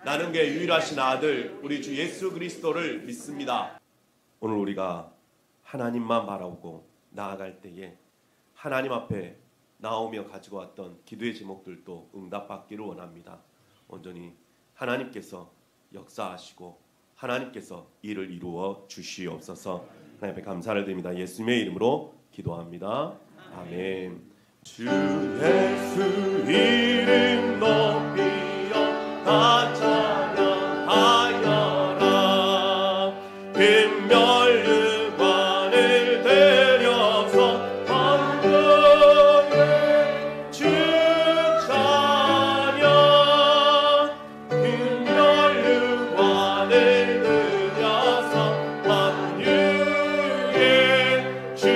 나는 그 유일하신 아들 우리 주 예수 그리스도를 믿습니다. 오늘 우리가 하나님만 바라보고 나아갈 때에 하나님 앞에 나오며 가지고 왔던 기도의 제목들도 응답받기를 원합니다. 온전히 하나님께서 역사하시고 하나님께서 이를 이루어 주시옵소서. 하나님 앞에 감사를 드립니다. 예수님의 이름으로 기도합니다. 아멘. 주 예수 이름 높이여 다 찬양하여라. 금멸류관을 들여서 황금의 주 찬양. 금멸류관을 들여서 황유의 주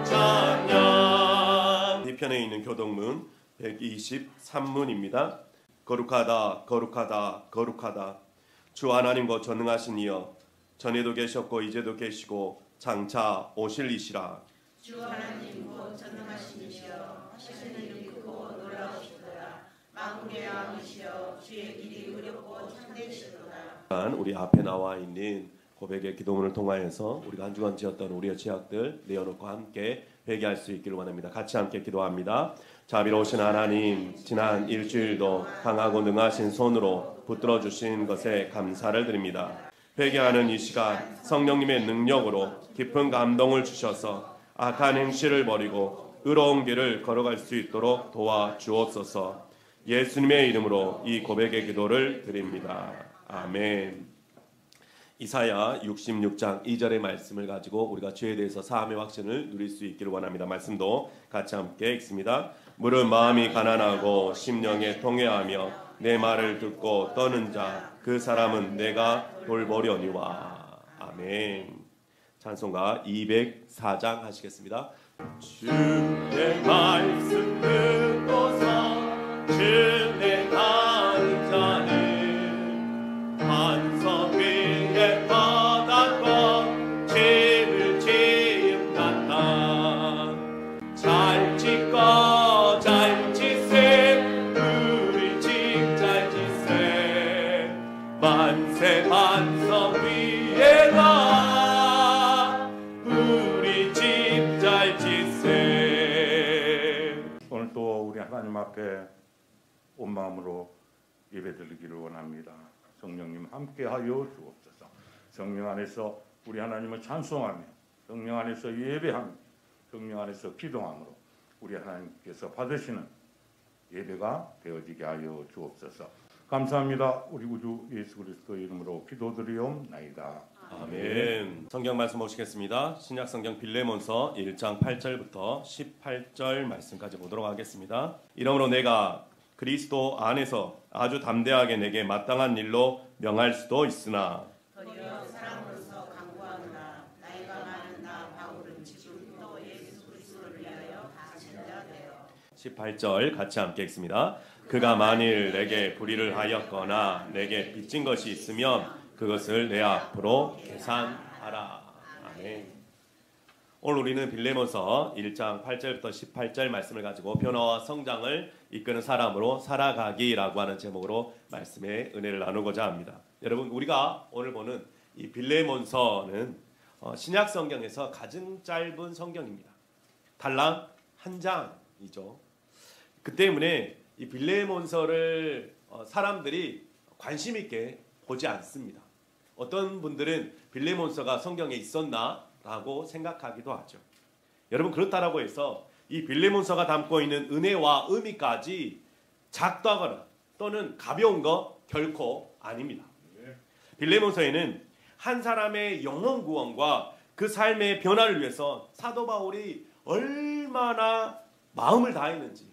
찬양. 뒤편에 있는 교동문 123문입니다. 거룩하다 거룩하다 거룩하다. 주 하나님과 전능하신 이여, 전에도 계셨고 이제도 계시고 장차 오실 이시라. 주 하나님 곧 전능하신 이시여, 하시는 일이 크고 놀라우시도다. 만국의 왕이시여, 주의 길이 의롭고 참되시도다. 우리 앞에 나와 있는 고백의 기도문을 통하여서 우리가 한 주간 지었던 우리의 죄악들 내어놓고 함께 회개할 수 있기를 원합니다. 같이 함께 기도합니다. 자비로우신 하나님, 지난 일주일도 강하고 능하신 손으로 붙들어 주신 것에 감사를 드립니다. 회개하는 이 시간 성령님의 능력으로 깊은 감동을 주셔서 악한 행실을 버리고 의로운 길을 걸어갈 수 있도록 도와주옵소서. 예수님의 이름으로 이 고백의 기도를 드립니다. 아멘. 이사야 66장 2절의 말씀을 가지고 우리가 죄에 대해서 사함의 확신을 누릴 수 있기를 원합니다. 말씀도 같이 함께 읽습니다. 무릇 마음이 가난하고 심령에 통회하며 내 말을 듣고 떠는 자, 그 사람은 내가 돌보려니와. 아멘. 찬송가 204장 하시겠습니다. 주의 말씀 듣고서 준행하는 자는 반석 위에 바닥과 죄를 지은 듯한 잘 짓고 잘 짓세 우리 집 잘 짓세 만세 반석 위에다 우리 집 잘 짓세. 오늘 또 우리 하나님 앞에 온 마음으로 예배드리기를 원합니다. 성령님 함께하여 주옵소서. 성령 안에서 우리 하나님을 찬송하며 성령 안에서 예배하며 성령 안에서 기도함으로 우리 하나님께서 받으시는 예배가 되어지게 하여 주옵소서. 감사합니다. 우리 구주 예수 그리스도의 이름으로 기도드리옵나이다. 아멘. 성경 말씀 보시겠습니다. 신약 성경 빌레몬서 1장 8절부터 18절 말씀까지 보도록 하겠습니다. 이러므로 내가 그리스도 안에서 아주 담대하게 내게 마땅한 일로 명할 수도 있으나 도리어 사람으로서 강구하노라. 나이가 많은 나 바울은 지금 또 예수 그리스도를 위하여 다친 자 되어. 18절 같이 함께 읽습니다. 그가 만일 내게 불의를 하였거나 내게 빚진 것이 있으면 그것을 내 앞으로 계산하라. 아멘. 오늘 우리는 빌레몬서 1장 8절부터 18절 말씀을 가지고 변화와 성장을 이끄는 사람으로 살아가기라고 하는 제목으로 말씀의 은혜를 나누고자 합니다. 여러분, 우리가 오늘 보는 이 빌레몬서는 신약 성경에서 가장 짧은 성경입니다. 달랑 한 장이죠. 그 때문에 이 빌레몬서를 사람들이 관심 있게 보지 않습니다. 어떤 분들은 빌레몬서가 성경에 있었나? 라고 생각하기도 하죠. 여러분, 그렇다라고 해서 이 빌레몬서가 담고 있는 은혜와 의미까지 작다거나 또는 가벼운 거 결코 아닙니다. 빌레몬서에는 한 사람의 영혼 구원과 그 삶의 변화를 위해서 사도 바울이 얼마나 마음을 다했는지,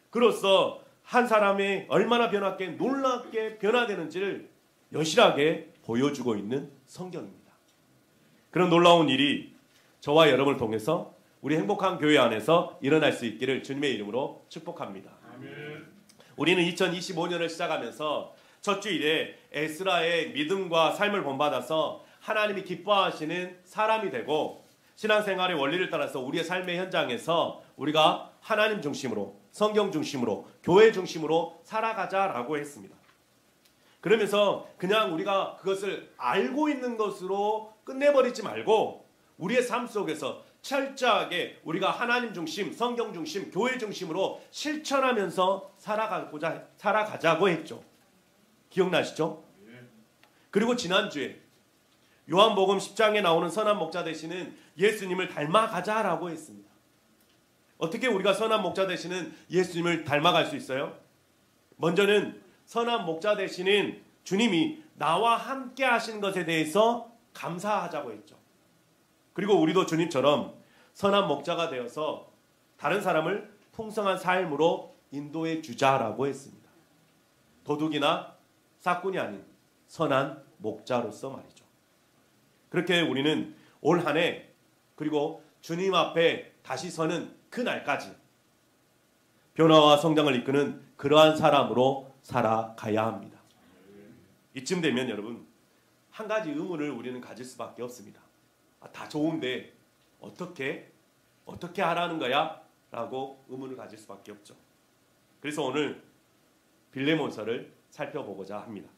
그로써 한 사람이 얼마나 놀랍게 변화되는지를 여실하게 보여주고 있는 성경입니다. 그런 놀라운 일이 저와 여러분을 통해서 우리 행복한 교회 안에서 일어날 수 있기를 주님의 이름으로 축복합니다. 아멘. 우리는 2025년을 시작하면서 첫 주일에 에스라의 믿음과 삶을 본받아서 하나님이 기뻐하시는 사람이 되고 신앙생활의 원리를 따라서 우리의 삶의 현장에서 우리가 하나님 중심으로, 성경 중심으로, 교회 중심으로 살아가자라고 했습니다. 그러면서 그냥 우리가 그것을 알고 있는 것으로 끝내버리지 말고 우리의 삶 속에서 철저하게 우리가 하나님 중심, 성경 중심, 교회 중심으로 실천하면서 살아가자고 했죠. 기억나시죠? 그리고 지난주에 요한복음 10장에 나오는 선한 목자 되시는 예수님을 닮아가자라고 했습니다. 어떻게 우리가 선한 목자 되시는 예수님을 닮아갈 수 있어요? 먼저는 선한 목자 되시는 주님이 나와 함께 하신 것에 대해서 감사하자고 했죠. 그리고 우리도 주님처럼 선한 목자가 되어서 다른 사람을 풍성한 삶으로 인도해 주자라고 했습니다. 도둑이나 사꾼이 아닌 선한 목자로서 말이죠. 그렇게 우리는 올 한 해 그리고 주님 앞에 다시 서는 그날까지 변화와 성장을 이끄는 그러한 사람으로 살아가야 합니다. 이쯤 되면 여러분 한 가지 의문을 우리는 가질 수밖에 없습니다. 다 좋은데 어떻게 하라는 거야? 라고 의문을 가질 수밖에 없죠. 그래서 오늘 빌레몬서를 살펴보고자 합니다.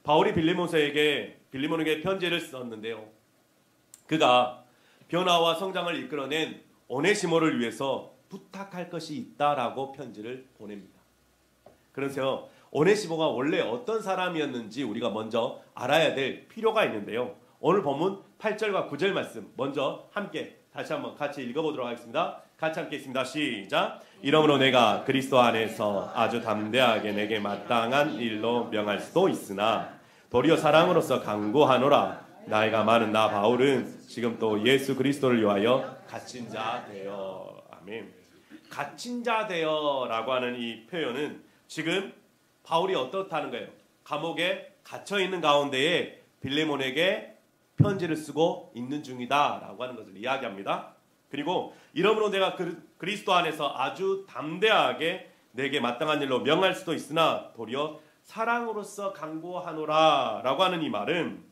바울이 빌레몬에게 편지를 썼는데요. 그가 변화와 성장을 이끌어낸 오네시모를 위해서 부탁할 것이 있다라고 편지를 보냅니다. 그래서 오네시모가 원래 어떤 사람이었는지 우리가 먼저 알아야 될 필요가 있는데요. 오늘 본문 8절과 9절 말씀 먼저 함께 다시 한번 같이 읽어보도록 하겠습니다. 같이 함께 읽습니다. 시작. 이러므로 내가 그리스도 안에서 아주 담대하게 내게 마땅한 일로 명할 수도 있으나 도리어 사랑으로서 강구하노라. 나이가 많은 나 바울은 지금 또 예수 그리스도를 위하여 갇힌 자 되어. 아멘. 갇힌 자 되어라고 하는 이 표현은 지금 바울이 어떻다는 거예요? 감옥에 갇혀 있는 가운데에 빌레몬에게 편지를 쓰고 있는 중이다라고 하는 것을 이야기합니다. 그리고 이러므로 내가 그리스도 안에서 아주 담대하게 내게 마땅한 일로 명할 수도 있으나 도리어 사랑으로서 강구하노라라고 하는 이 말은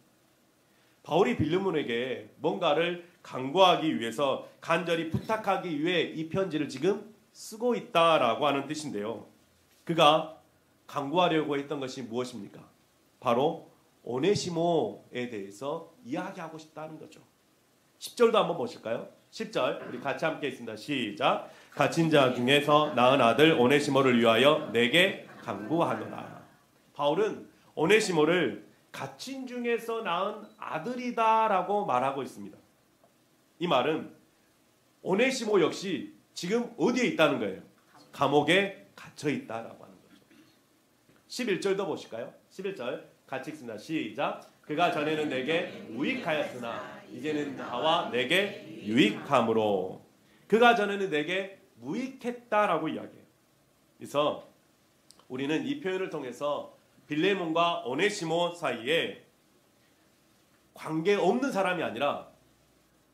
바울이 빌레몬에게 뭔가를 강구하기 위해서 간절히 부탁하기 위해 이 편지를 지금 쓰고 있다라고 하는 뜻인데요. 그가 강구하려고 했던 것이 무엇입니까? 바로 오네시모에 대해서 이야기하고 싶다는 거죠. 10절도 한번 보실까요? 10절 우리 같이 함께 있습니다. 시작. 갇힌 자 중에서 낳은 아들 오네시모를 위하여 내게 강구하노라. 바울은 오네시모를 갇힌 중에서 낳은 아들이다라고 말하고 있습니다. 이 말은 오네시모 역시 지금 어디에 있다는 거예요? 감옥에 갇혀 있다라고 하는 거죠. 11절도 보실까요? 11절 같이 읽습니다. 시작. 그가 전에는 내게 무익하였으나 이제는 나와 내게 유익함으로. 그가 전에는 내게 무익했다라고 이야기해요. 그래서 우리는 이 표현을 통해서 빌레몬과 오네시모 사이에 관계없는 사람이 아니라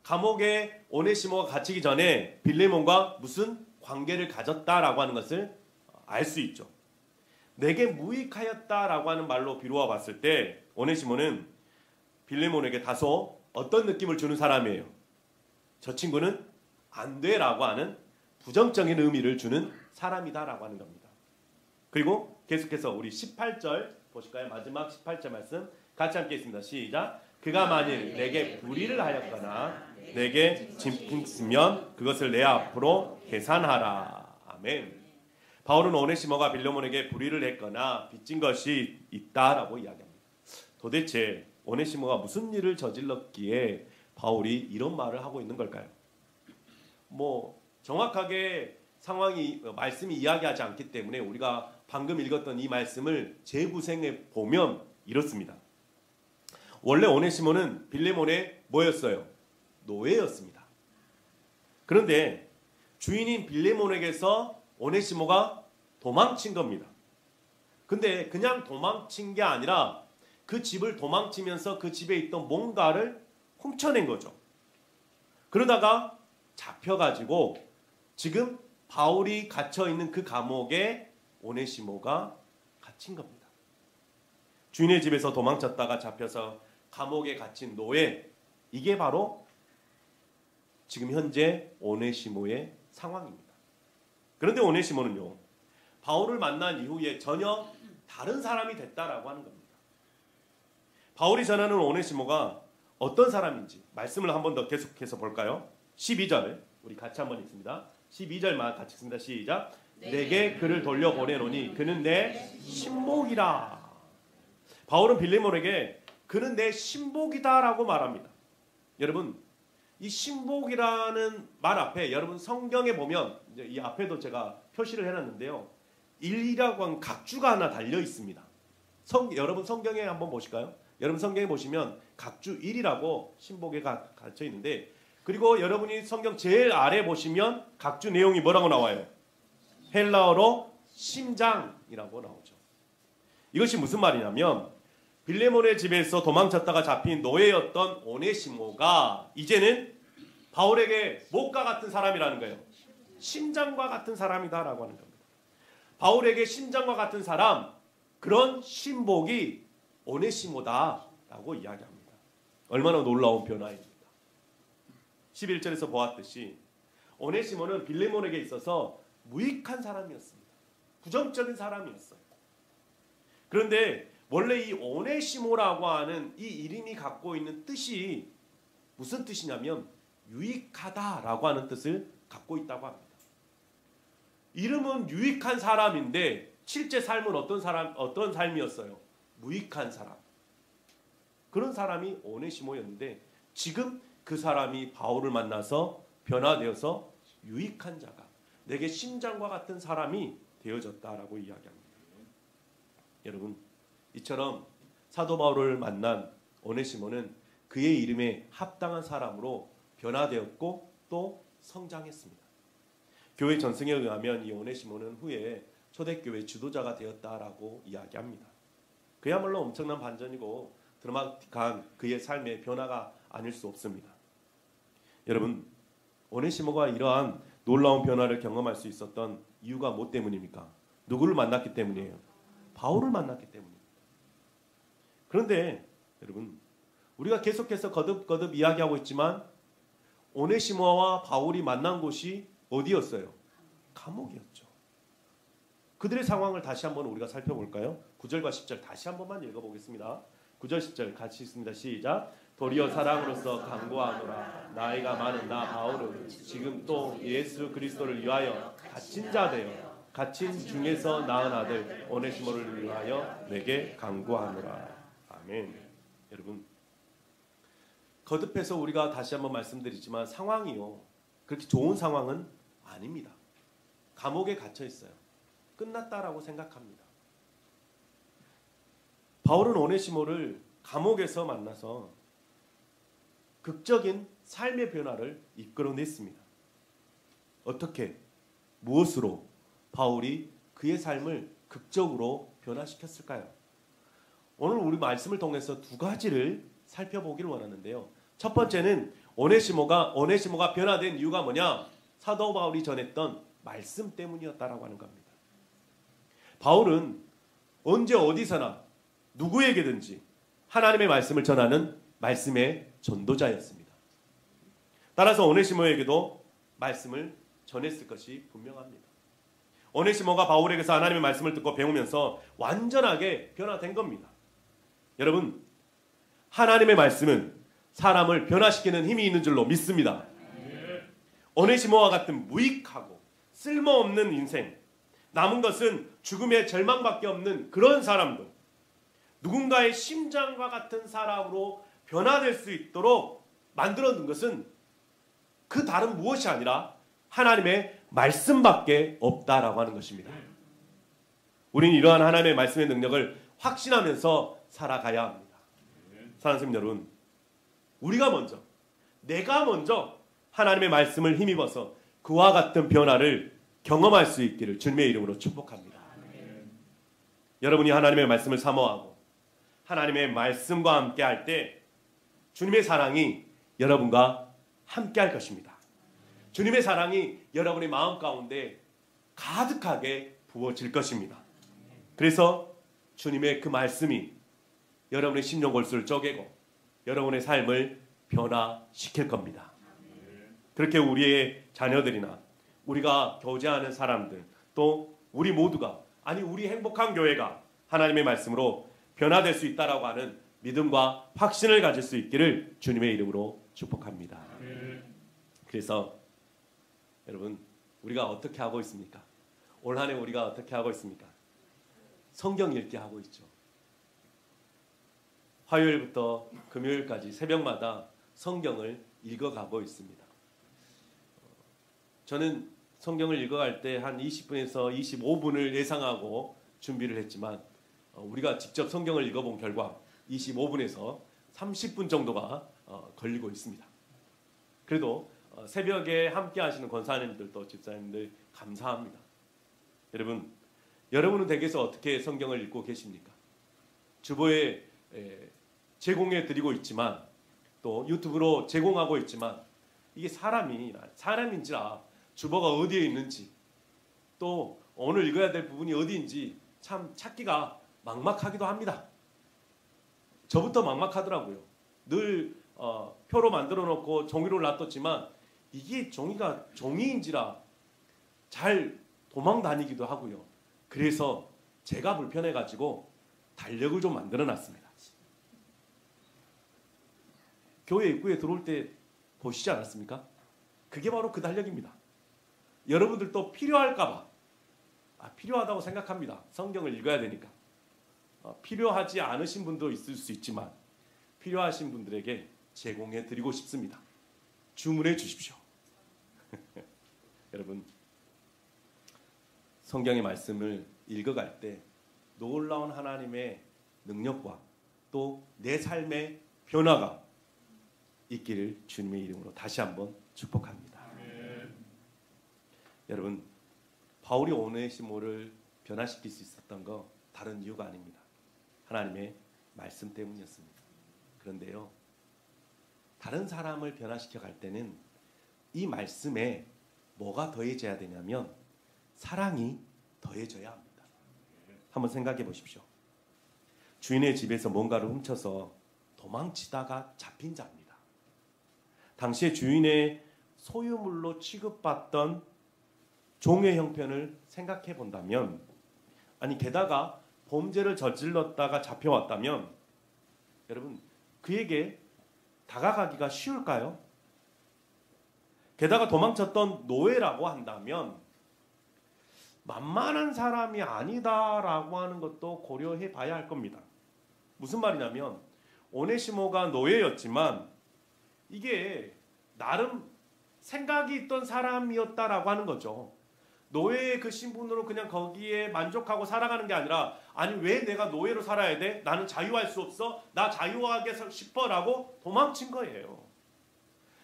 감옥에 오네시모가 갇히기 전에 빌레몬과 무슨 관계를 가졌다라고 하는 것을 알 수 있죠. 내게 무익하였다라고 하는 말로 비루어 봤을 때 오네시모는 빌레몬에게 다소 어떤 느낌을 주는 사람이에요? 저 친구는 안 돼라고 하는 부정적인 의미를 주는 사람이다라고 하는 겁니다. 그리고 계속해서 우리 18절 보실까요? 마지막 18절 말씀 같이 함께 있습니다. 시작. 그가 만일 내게 불의를 하였거나 내게 짐승면 그것을 내 앞으로 계산하라. 아멘. 바울은 오네시모가 빌레몬에게 불의를 했거나 빚진 것이 있다라고 이야기합니다. 도대체 오네시모가 무슨 일을 저질렀기에 바울이 이런 말을 하고 있는 걸까요? 정확하게 말씀이 이야기하지 않기 때문에 우리가 방금 읽었던 이 말씀을 재구성해 보면 이렇습니다. 원래 오네시모는 빌레몬의 뭐였어요? 노예였습니다. 그런데 주인인 빌레몬에게서 오네시모가 도망친 겁니다. 근데 그냥 도망친 게 아니라 그 집을 도망치면서 그 집에 있던 뭔가를 훔쳐낸 거죠. 그러다가 잡혀가지고 지금 바울이 갇혀있는 그 감옥에 오네시모가 갇힌 겁니다. 주인의 집에서 도망쳤다가 잡혀서 감옥에 갇힌 노예, 이게 바로 지금 현재 오네시모의 상황입니다. 그런데 오네시모는요, 바울을 만난 이후에 전혀 다른 사람이 됐다라고 하는 겁니다. 바울이 전하는 오네시모가 어떤 사람인지 말씀을 한 번 더 계속해서 볼까요? 12절 우리 같이 한번 읽습니다. 12절만 같이 읽습니다. 시작. 내게 그를 돌려보내노니 그는 내 신복이라. 바울은 빌레몬에게 그는 내 신복이다라고 말합니다. 여러분, 이 신복이라는 말 앞에 여러분 성경에 보면 이 앞에도 제가 표시를 해놨는데요. 일이라고 한 각주가 하나 달려 있습니다. 여러분 성경에 한번 보실까요? 여러분 성경에 보시면 각주 1이라고 신복에 갇혀 있는데, 그리고 여러분이 성경 제일 아래 보시면 각주 내용이 뭐라고 나와요? 헬라어로 심장이라고 나오죠. 이것이 무슨 말이냐면 빌레몬의 집에서 도망쳤다가 잡힌 노예였던 오네시모가 이제는 바울에게 목과 같은 사람이라는 거예요. 심장과 같은 사람이다라고 하는 겁니다. 바울에게 심장과 같은 사람, 그런 신복이 오네시모다라고 이야기합니다. 얼마나 놀라운 변화입니까? 11절에서 보았듯이 오네시모는 빌레몬에게 있어서 무익한 사람이었습니다. 부정적인 사람이었어요. 그런데 원래 이 오네시모라고 하는 이 이름이 갖고 있는 뜻이 무슨 뜻이냐면 유익하다라고 하는 뜻을 갖고 있다고 합니다. 이름은 유익한 사람인데 실제 삶은 어떤 삶이었어요? 무익한 사람. 그런 사람이 오네시모였는데 지금 그 사람이 바울을 만나서 변화되어서 유익한 자가, 내게 심장과 같은 사람이 되어졌다라고 이야기합니다. 여러분, 이처럼 사도 바울을 만난 오네시모는 그의 이름에 합당한 사람으로 변화되었고 또 성장했습니다. 교회 전승에 의하면 이 오네시모는 후에 초대교회 지도자가 되었다라고 이야기합니다. 그야말로 엄청난 반전이고 드라마틱한 그의 삶의 변화가 아닐 수 없습니다. 여러분, 오네시모가 이러한 놀라운 변화를 경험할 수 있었던 이유가 뭐 때문입니까? 누구를 만났기 때문이에요? 바울을 만났기 때문입니다. 그런데 여러분, 우리가 계속해서 거듭거듭 이야기하고 있지만 오네시모와 바울이 만난 곳이 어디였어요? 감옥이었죠. 그들의 상황을 다시 한번 우리가 살펴볼까요? 9절과 10절 다시 한 번만 읽어보겠습니다. 9절 10절 같이 읽습니다. 시작. 도리어 사랑으로서 간구하노라. 나이가 많은 나 바울은 지금 또 예수 그리스도를 위하여 갇힌 자 되어 갇힌 중에서 낳은 아들 오네시모를 위하여 내게 간구하노라. 아멘. 여러분, 거듭해서 우리가 다시 한번 말씀드리지만 상황이요, 그렇게 좋은 상황은 아닙니다. 감옥에 갇혀 있어요. 끝났다라고 생각합니다. 바울은 오네시모를 감옥에서 만나서 극적인 삶의 변화를 이끌어냈습니다. 어떻게, 무엇으로 바울이 그의 삶을 극적으로 변화시켰을까요? 오늘 우리 말씀을 통해서 두 가지를 살펴보기를 원하는데요. 첫 번째는 오네시모가 변화된 이유가 뭐냐? 사도 바울이 전했던 말씀 때문이었다라고 하는 겁니다. 바울은 언제 어디서나 누구에게든지 하나님의 말씀을 전하는 말씀의 전도자였습니다. 따라서 오네시모에게도 말씀을 전했을 것이 분명합니다. 오네시모가 바울에게서 하나님의 말씀을 듣고 배우면서 완전하게 변화된 겁니다. 여러분, 하나님의 말씀은 사람을 변화시키는 힘이 있는 줄로 믿습니다. 오네시모와 같은 무익하고 쓸모없는 인생, 남은 것은 죽음의 절망밖에 없는 그런 사람도 누군가의 심장과 같은 사람으로 변화될 수 있도록 만들어둔 것은 그 다른 무엇이 아니라 하나님의 말씀밖에 없다라고 하는 것입니다. 우리는 이러한 하나님의 말씀의 능력을 확신하면서 살아가야 합니다. 사랑하는 성도 여러분, 내가 먼저 하나님의 말씀을 힘입어서 그와 같은 변화를 경험할 수 있기를 주님의 이름으로 축복합니다. 여러분이 하나님의 말씀을 사모하고 하나님의 말씀과 함께 할 때 주님의 사랑이 여러분과 함께 할 것입니다. 주님의 사랑이 여러분의 마음 가운데 가득하게 부어질 것입니다. 그래서 주님의 그 말씀이 여러분의 심령 골수를 쪼개고 여러분의 삶을 변화시킬 겁니다. 그렇게 우리의 자녀들이나 우리가 교제하는 사람들, 또 우리 모두가, 아니 우리 행복한 교회가 하나님의 말씀으로 변화될 수 있다라고 하는 믿음과 확신을 가질 수 있기를 주님의 이름으로 축복합니다. 그래서 여러분, 우리가 어떻게 하고 있습니까? 올 한 해 우리가 어떻게 하고 있습니까? 성경 읽기 하고 있죠. 화요일부터 금요일까지 새벽마다 성경을 읽어가고 있습니다. 저는 성경을 읽어갈 때 한 20분에서 25분을 예상하고 준비를 했지만 우리가 직접 성경을 읽어본 결과 25분에서 30분 정도가 걸리고 있습니다. 그래도 새벽에 함께 하시는 권사님들도 집사님들 감사합니다. 여러분은 댁에서 어떻게 성경을 읽고 계십니까? 주보에 제공해 드리고 있지만 또 유튜브로 제공하고 있지만 이게 사람인지라 주보가 어디에 있는지 또 오늘 읽어야 될 부분이 어디인지 참 찾기가 막막하기도 합니다. 저부터 막막하더라고요. 늘 표로 만들어 놓고 종이로 놔뒀지만 이게 종이가 종이인지라 잘 도망 다니기도 하고요. 그래서 제가 불편해가지고 달력을 좀 만들어 놨습니다. 교회 입구에 들어올 때 보시지 않았습니까? 그게 바로 그 달력입니다. 여러분들도 필요할까봐 필요하다고 생각합니다. 성경을 읽어야 되니까. 필요하지 않으신 분도 있을 수 있지만 필요하신 분들에게 제공해 드리고 싶습니다. 주문해 주십시오. 여러분, 성경의 말씀을 읽어갈 때 놀라운 하나님의 능력과 또 내 삶의 변화가 있기를 주님의 이름으로 다시 한번 축복합니다. 여러분, 바울이 오네시모를 변화시킬 수 있었던 거 다른 이유가 아닙니다. 하나님의 말씀 때문이었습니다. 그런데요, 다른 사람을 변화시켜 갈 때는 이 말씀에 뭐가 더해져야 되냐면 사랑이 더해져야 합니다. 한번 생각해 보십시오. 주인의 집에서 뭔가를 훔쳐서 도망치다가 잡힌 자입니다. 당시에 주인의 소유물로 취급받던 종의 형편을 생각해 본다면, 아니 게다가 범죄를 저질렀다가 잡혀왔다면 여러분, 그에게 다가가기가 쉬울까요? 게다가 도망쳤던 노예라고 한다면 만만한 사람이 아니다라고 하는 것도 고려해 봐야 할 겁니다. 무슨 말이냐면 오네시모가 노예였지만 이게 나름 생각이 있던 사람이었다라고 하는 거죠. 노예의 그 신분으로 그냥 거기에 만족하고 살아가는 게 아니라, 아니 왜 내가 노예로 살아야 돼? 나는 자유할 수 없어? 나 자유하게 싶어라고 도망친 거예요.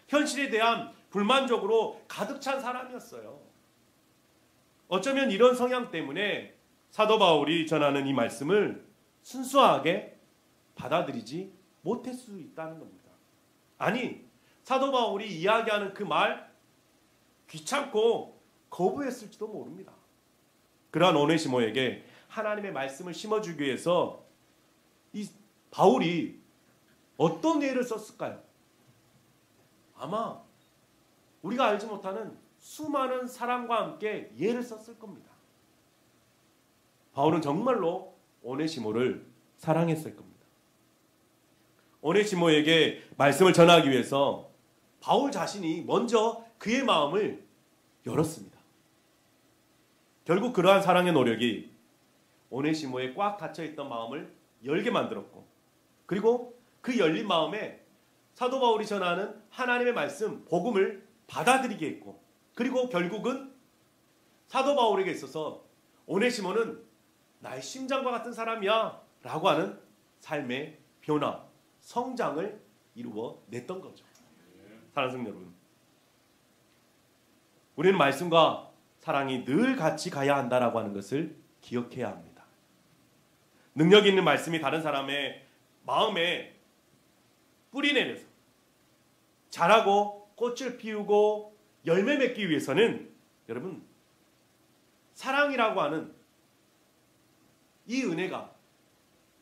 현실에 대한 불만족으로 가득 찬 사람이었어요. 어쩌면 이런 성향 때문에 사도 바울이 전하는 이 말씀을 순수하게 받아들이지 못할 수 있다는 겁니다. 아니, 사도 바울이 이야기하는 그 말 귀찮고 거부했을지도 모릅니다. 그러한 오네시모에게 하나님의 말씀을 심어주기 위해서 이 바울이 어떤 예를 썼을까요? 아마 우리가 알지 못하는 수많은 사람과 함께 예를 썼을 겁니다. 바울은 정말로 오네시모를 사랑했을 겁니다. 오네시모에게 말씀을 전하기 위해서 바울 자신이 먼저 그의 마음을 열었습니다. 결국 그러한 사랑의 노력이 오네시모의 꽉 닫혀있던 마음을 열게 만들었고, 그리고 그 열린 마음에 사도 바울이 전하는 하나님의 말씀, 복음을 받아들이게 했고, 그리고 결국은 사도 바울에게 있어서 오네시모는 나의 심장과 같은 사람이야 라고 하는 삶의 변화, 성장을 이루어 냈던 거죠. 사랑하는 성도 여러분, 우리는 말씀과 사랑이 늘 같이 가야 한다라고 하는 것을 기억해야 합니다. 능력 있는 말씀이 다른 사람의 마음에 뿌리 내려서 자라고 꽃을 피우고 열매 맺기 위해서는 여러분, 사랑이라고 하는 이 은혜가,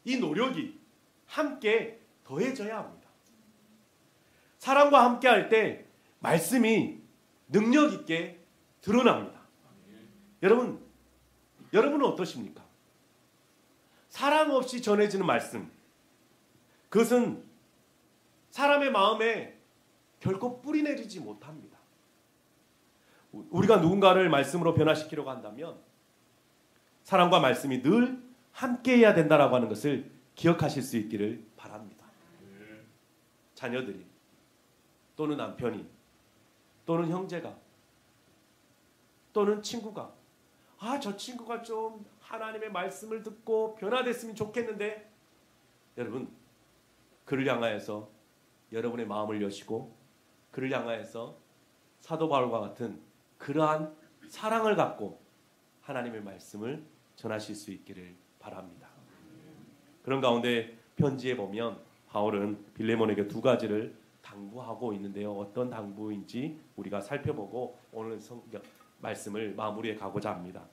이 노력이 함께 더해져야 합니다. 사랑과 함께 할 때 말씀이 능력 있게 드러납니다. 여러분은 어떠십니까? 사랑 없이 전해지는 말씀, 그것은 사람의 마음에 결코 뿌리 내리지 못합니다. 우리가 누군가를 말씀으로 변화시키려고 한다면 사랑과 말씀이 늘 함께해야 된다라고 하는 것을 기억하실 수 있기를 바랍니다. 자녀들이 또는 남편이 또는 형제가 또는 친구가 저 친구가 좀 하나님의 말씀을 듣고 변화됐으면 좋겠는데, 여러분 그를 향하여서 여러분의 마음을 여시고 그를 향하여서 사도 바울과 같은 그러한 사랑을 갖고 하나님의 말씀을 전하실 수 있기를 바랍니다. 그런 가운데 편지에 보면 바울은 빌레몬에게 두 가지를 당부하고 있는데요. 어떤 당부인지 우리가 살펴보고 오늘 말씀을 마무리해 가고자 합니다.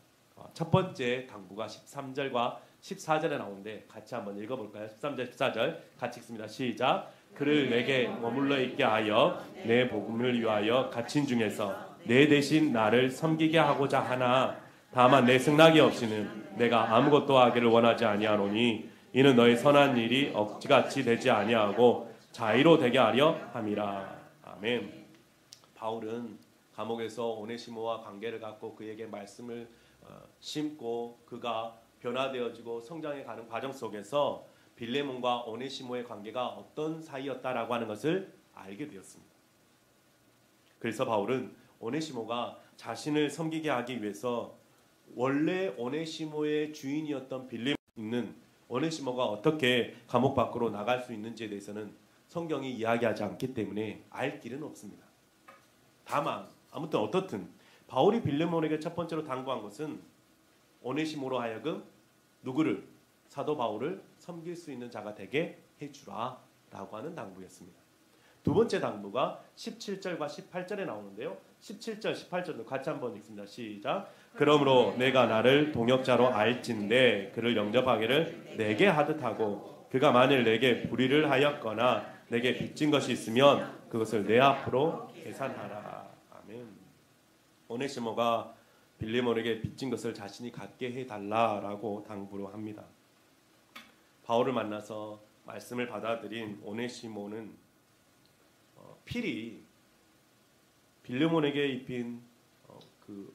첫 번째 당부가 13절과 14절에 나오는데 같이 한번 읽어볼까요? 13절 14절 같이 읽습니다. 시작. 그를 내게 머물러 있게 하여 내 복음을 위하여 갇힌 중에서 내 대신 나를 섬기게 하고자 하나, 다만 내 승낙이 없이는 내가 아무것도 하기를 원하지 아니하노니 이는 너의 선한 일이 억지같이 되지 아니하고 자의로 되게 하려 함이라. 아멘. 바울은 감옥에서 오네시모와 관계를 갖고 그에게 말씀을 심고 그가 변화되어지고 성장해 가는 과정 속에서 빌레몬과 오네시모의 관계가 어떤 사이였다라고 하는 것을 알게 되었습니다. 그래서 바울은 오네시모가 자신을 섬기게 하기 위해서 원래 오네시모의 주인이었던 빌레몬 있는 오네시모가 어떻게 감옥 밖으로 나갈 수 있는지에 대해서는 성경이 이야기하지 않기 때문에 알 길은 없습니다. 다만 아무튼 어떻든 바울이 빌레몬에게 첫 번째로 당부한 것은 오네시모로 하여금 누구를? 사도 바울을 섬길 수 있는 자가 되게 해주라 라고 하는 당부였습니다. 두 번째 당부가 17절과 18절에 나오는데요. 17절 18절도 같이 한번 읽습니다. 시작. 그러므로 내가 나를 동역자로 알진대 그를 영접하기를 내게 하듯 하고 그가 만일 내게 불의를 하였거나 내게 빚진 것이 있으면 그것을 내 앞으로 계산하라. 아멘. 오네시모가 빌레몬에게 빚진 것을 자신이 갖게 해달라라고 당부를 합니다. 바울을 만나서 말씀을 받아들인 오네시모는 필히 빌레몬에게 입힌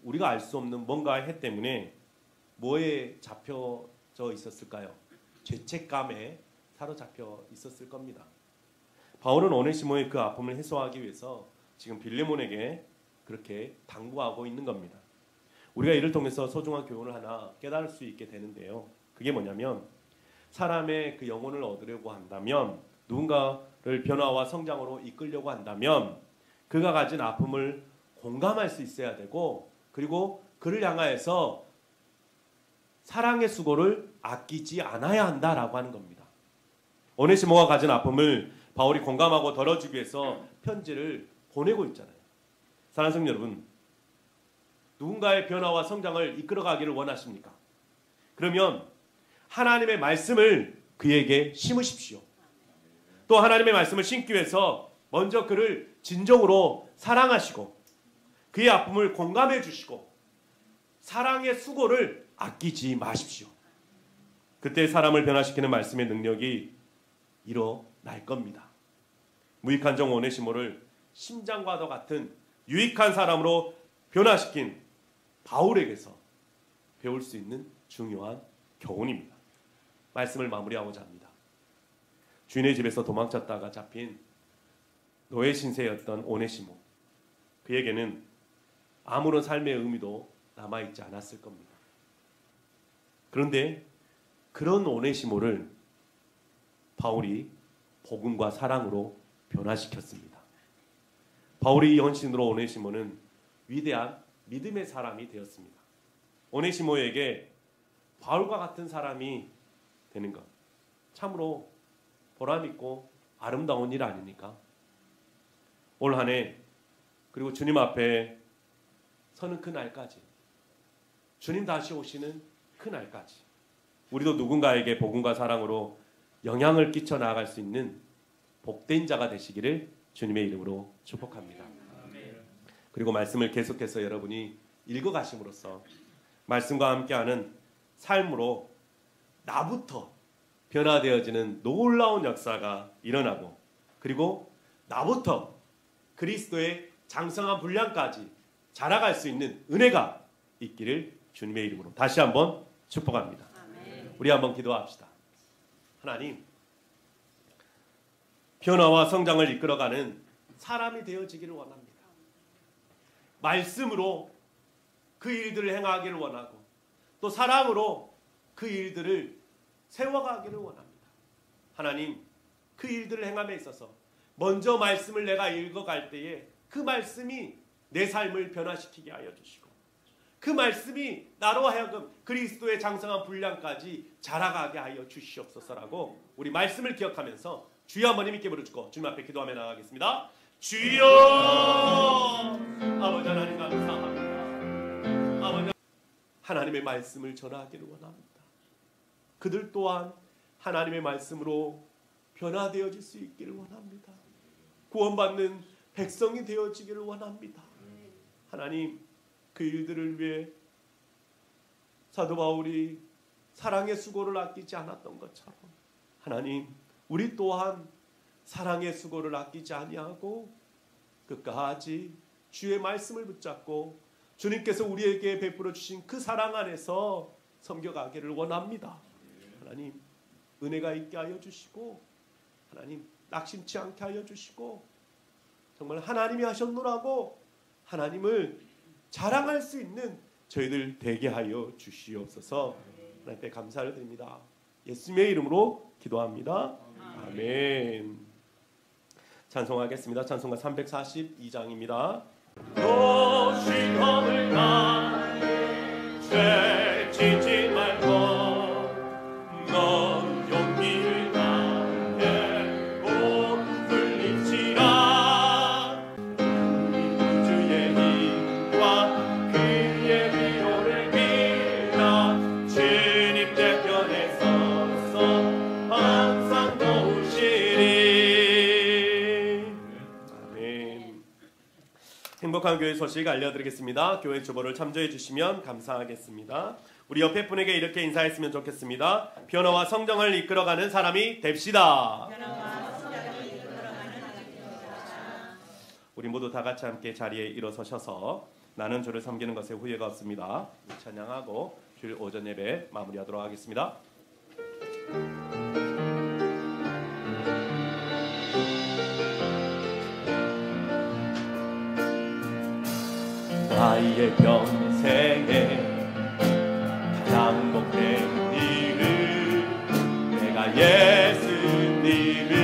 우리가 알 수 없는 뭔가의 해 때문에 뭐에 잡혀져 있었을까요? 죄책감에 사로잡혀 있었을 겁니다. 바울은 오네시모의 그 아픔을 해소하기 위해서 지금 빌레몬에게 그렇게 당부하고 있는 겁니다. 우리가 이를 통해서 소중한 교훈을 하나 깨달을 수 있게 되는데요. 그게 뭐냐면 사람의 그 영혼을 얻으려고 한다면, 누군가를 변화와 성장으로 이끌려고 한다면 그가 가진 아픔을 공감할 수 있어야 되고, 그리고 그를 향하여서 사랑의 수고를 아끼지 않아야 한다라고 하는 겁니다. 오네시모가 가진 아픔을 바울이 공감하고 덜어주기 위해서 편지를 보내고 있잖아요. 사랑하는 성도 여러분, 누군가의 변화와 성장을 이끌어가기를 원하십니까? 그러면 하나님의 말씀을 그에게 심으십시오. 또 하나님의 말씀을 심기 위해서 먼저 그를 진정으로 사랑하시고 그의 아픔을 공감해 주시고 사랑의 수고를 아끼지 마십시오. 그때 사람을 변화시키는 말씀의 능력이 일어날 겁니다. 무익한 종 오네시모를 심장과도 같은 유익한 사람으로 변화시킨 바울에게서 배울 수 있는 중요한 교훈입니다. 말씀을 마무리하고자 합니다. 주인의 집에서 도망쳤다가 잡힌 노예 신세였던 오네시모, 그에게는 아무런 삶의 의미도 남아있지 않았을 겁니다. 그런데 그런 오네시모를 바울이 복음과 사랑으로 변화시켰습니다. 바울의 헌신으로 오네시모는 위대한 믿음의 사람이 되었습니다. 오네시모에게 바울과 같은 사람이 되는 것, 참으로 보람있고 아름다운 일 아닙니까? 올 한 해 그리고 주님 앞에 서는 그날까지, 주님 다시 오시는 그날까지 우리도 누군가에게 복음과 사랑으로 영향을 끼쳐 나아갈 수 있는 복된 자가 되시기를 주님의 이름으로 축복합니다. 그리고 말씀을 계속해서 여러분이 읽어가심으로써 말씀과 함께하는 삶으로 나부터 변화되어지는 놀라운 역사가 일어나고, 그리고 나부터 그리스도의 장성한 분량까지 자라갈 수 있는 은혜가 있기를 주님의 이름으로 다시 한번 축복합니다. 우리 한번 기도합시다. 하나님, 변화와 성장을 이끌어가는 사람이 되어지기를 원합니다. 말씀으로 그 일들을 행하기를 원하고, 또 사랑으로 그 일들을 세워가기를 원합니다. 하나님, 그 일들을 행함에 있어서 먼저 말씀을 내가 읽어갈 때에 그 말씀이 내 삶을 변화시키게 하여 주시고, 그 말씀이 나로 하여금 그리스도의 장성한 분량까지 자라가게 하여 주시옵소서라고 우리 말씀을 기억하면서 주여 한번 힘있게 부르짖고 주님 앞에 기도하며 나가겠습니다. 주여! 아버지 하나님 감사합니다. 아버지, 하나님의 말씀을 전하기를 원합니다. 그들 또한 하나님의 말씀으로 변화되어질 수 있기를 원합니다. 구원받는 백성이 되어지기를 원합니다. 하나님, 그 일들을 위해 사도 바울이 사랑의 수고를 아끼지 않았던 것처럼, 하나님, 우리 또한 사랑의 수고를 아끼지 아니하고 끝까지 주의 말씀을 붙잡고 주님께서 우리에게 베풀어 주신 그 사랑 안에서 섬겨가기를 원합니다. 하나님, 은혜가 있게 하여 주시고, 하나님, 낙심치 않게 하여 주시고, 정말 하나님이 하셨노라고 하나님을 자랑할 수 있는 저희들 되게 하여 주시옵소서. 하나님께 감사를 드립니다. 예수님의 이름으로 기도합니다. 아멘. 찬송하겠습니다. 찬송가 342장입니다. 도시험을 당해 죄 짓지 말고 넌 용기를 다해 온 풀립시라. 우주의 힘과 그의 위로를 빌어 주님 대편에 서서 항상 도우시리. 아멘. 행복한 교회 소식 알려드리겠습니다. 교회 주보를 참조해 주시면 감사하겠습니다. 우리 옆에 분에게 이렇게 인사했으면 좋겠습니다. 변화와 성장을 이끌어가는 사람이 됩시다. 우리 모두 다 같이 함께 자리에 일어서셔서 나는 주를 섬기는 것에 후회가 없습니다. 찬양하고 주일 오전 예배 마무리하도록 하겠습니다. 나의 평생에 가장 복된 일은 내가 예수님을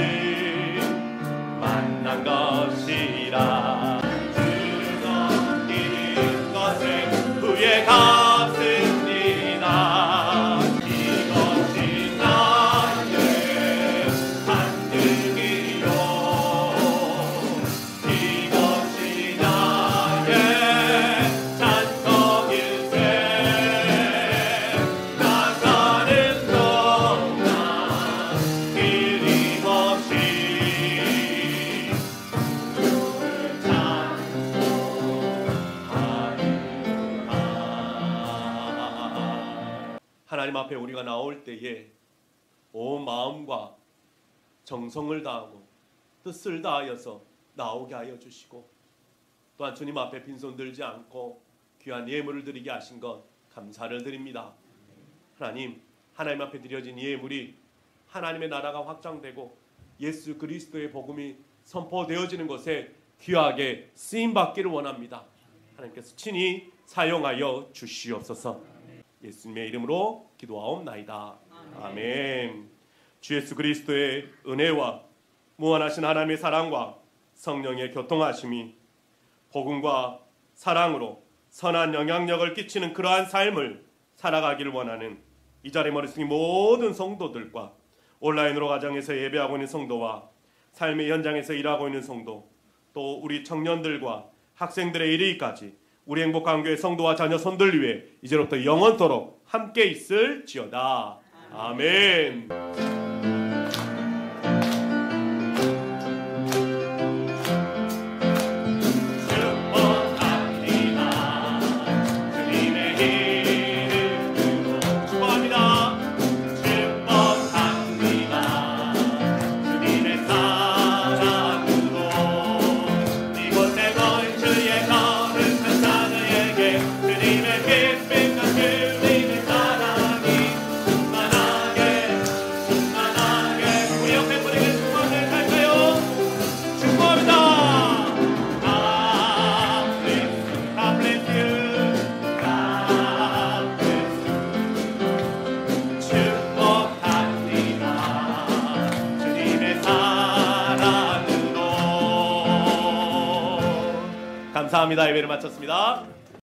만난 것이라. 주를 섬기는 것은 후회가 없습니다. 이것이 나의 한증이요, 이것이 나의 찬송일세. 나 사는 동안 끊임없이 주를 찬송하리라. 하나님 앞에 우리가 나올 때에 온 마음과 정성을 다하고 뜻을 다하여서 나오게 하여 주시고, 또한 주님 앞에 빈손 들지 않고 귀한 예물을 드리게 하신 것 감사를 드립니다. 하나님, 하나님 앞에 드려진 예물이 하나님의 나라가 확장되고 예수 그리스도의 복음이 선포되어지는 것에 귀하게 쓰임받기를 원합니다. 하나님께서 친히 사용하여 주시옵소서. 예수님의 이름으로 기도하옵나이다. 아멘. 주 예수 그리스도의 은혜와 무한하신 하나님의 사랑과 성령의 교통하심이 복음과 사랑으로 선한 영향력을 끼치는 그러한 삶을 살아가기를 원하는 이 자리에 머리 숙인 모든 성도들과 온라인으로 가정에서 예배하고 있는 성도와 삶의 현장에서 일하고 있는 성도, 또 우리 청년들과 학생들의 이르기까지 우리 행복한 교회 성도와 자녀 손들 위해 이제부터 영원토록 함께 있을지어다. 아멘. 축복합니다. 주님의 이름으로 축복합니다. 감사합니다. 예배를 마쳤습니다.